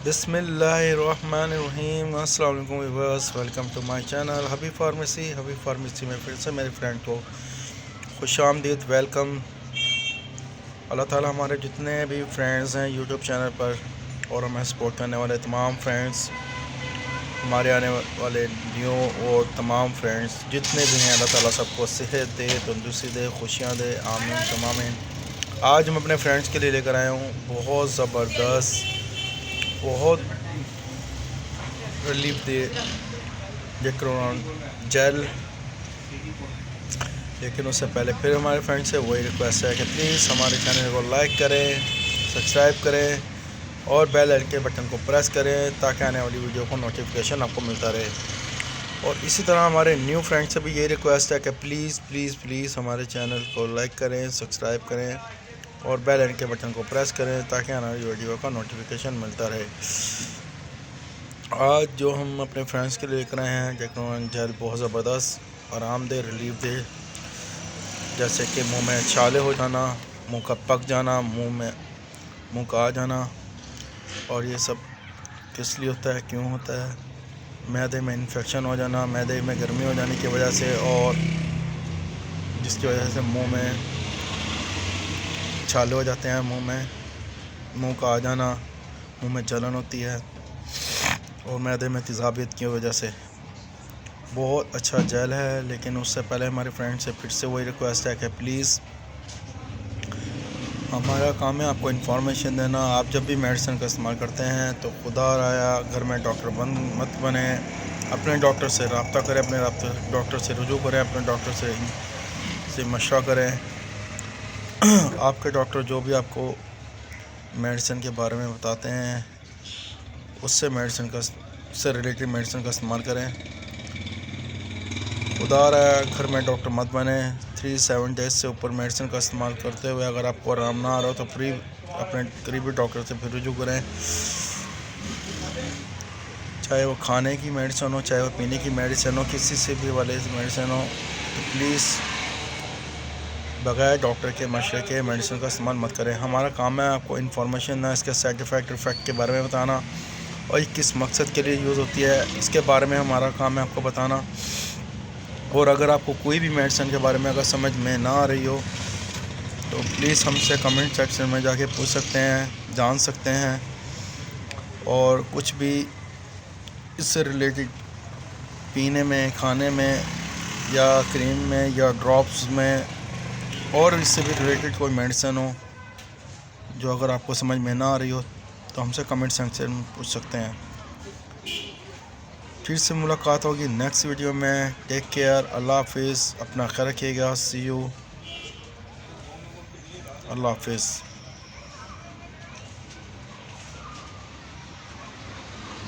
بسم اللہ الرحمن الرحیم۔ السلام علیکم viewers, welcome to my channel Habib pharmacy میں پھر سے میرے فرینڈ کو خوش آمدید، ویلکم۔ اللہ تعالی ہمارے جتنے بھی فرینڈز ہیں یوٹیوب چینل پر اور ہمیں سپورٹ کرنے والے تمام فرینڈز، ہمارے آنے والے نیو اور تمام فرینڈز جتنے بھی ہیں، اللہ تعالیٰ سب کو صحت دے، تندرستی دے، خوشیاں دے، آمین تمامین۔ آج ہم اپنے فرینڈز کے لیے لے کر آئے ہوں بہت زبردست، بہت ریلیف دے جیکرون جیل۔ لیکن اس سے پہلے پھر ہمارے فرینڈ سے وہی ریکویسٹ ہے کہ پلیز ہمارے چینل کو لائک کریں، سبسکرائب کریں اور بیل آئیکن کے بٹن کو پریس کریں تاکہ آنے والی ویڈیو کو نوٹیفیکیشن آپ کو ملتا رہے۔ اور اسی طرح ہمارے نیو فرینڈ سے بھی یہ ریکویسٹ ہے کہ پلیز ہمارے چینل کو لائک کریں، سبسکرائب کریں اور بیل آئیکن کے بٹن کو پریس کریں تاکہ آنے والی ویڈیو کا نوٹیفیکیشن ملتا رہے۔ آج جو ہم اپنے فرینڈس کے لیے لے کر آئے ہیں جیکرون جیل، بہت زبردست آرام دہ، ریلیف دے، جیسے کہ منہ میں چھالے ہو جانا، منہ کا پک جانا، منہ کا آ جانا، اور یہ سب کس لیے ہوتا ہے، کیوں ہوتا ہے؟ معدے میں انفیکشن ہو جانا، معدے میں گرمی ہو جانے کی وجہ سے، اور جس کی وجہ سے منہ میں چھالے ہو جاتے ہیں، منہ کا آ جانا، منہ میں جلن ہوتی ہے، اور معدے میں تیزابیت کی وجہ سے۔ بہت اچھا جیل ہے، لیکن اس سے پہلے ہمارے فرینڈ سے پھر سے وہی ریکویسٹ ہے کہ پلیز ہمارا کام ہے آپ کو انفارمیشن دینا۔ آپ جب بھی میڈیسن کا استعمال کرتے ہیں تو خدا رایا گھر میں ڈاکٹر مت بنیں، اپنے ڈاکٹر سے رابطہ کریں، اپنے ڈاکٹر سے رجوع کریں، اپنے ڈاکٹر سے مشورہ کریں۔ آپ کے ڈاکٹر جو بھی آپ کو میڈیسن کے بارے میں بتاتے ہیں اس سے ریلیٹڈ میڈیسن کا استعمال کریں۔ خدا رہا گھر میں ڈاکٹر مت بنے۔ 7 days سے اوپر میڈیسن کا استعمال کرتے ہوئے اگر آپ کو آرام نہ آ رہا ہو تو اپنے قریبی ڈاکٹر سے پھر رجوع کریں، چاہے وہ کھانے کی میڈیسن ہو، چاہے وہ پینے کی میڈیسن ہو، کسی سے بھی والے میڈیسن ہو، تو پلیز بغیر ڈاکٹر کے مشورے کے میڈیسن کا استعمال مت کریں۔ ہمارا کام ہے آپ کو انفارمیشن اس کے سائڈ افیکٹ کے بارے میں بتانا، اور یہ کس مقصد کے لیے یوز ہوتی ہے اس کے بارے میں ہمارا کام ہے آپ کو بتانا۔ اور اگر آپ کو کوئی بھی میڈیسن کے بارے میں اگر سمجھ میں نہ آ رہی ہو تو پلیز ہم سے کمنٹ سیکشن میں جا کے پوچھ سکتے ہیں، جان سکتے ہیں، اور کچھ بھی اس سے ریلیٹڈ پینے میں، کھانے میں، یا کریم میں، یا ڈراپس میں، اور اس سے بھی ریلیٹڈ کوئی میڈیسن ہو جو اگر آپ کو سمجھ میں نہ آ رہی ہو تو ہم سے کمنٹ سیکشن میں پوچھ سکتے ہیں۔ پھر سے ملاقات ہوگی نیکسٹ ویڈیو میں۔ ٹیک کیئر، اللہ حافظ، اپنا خیال رکھیے گا، سی یو، اللہ حافظ۔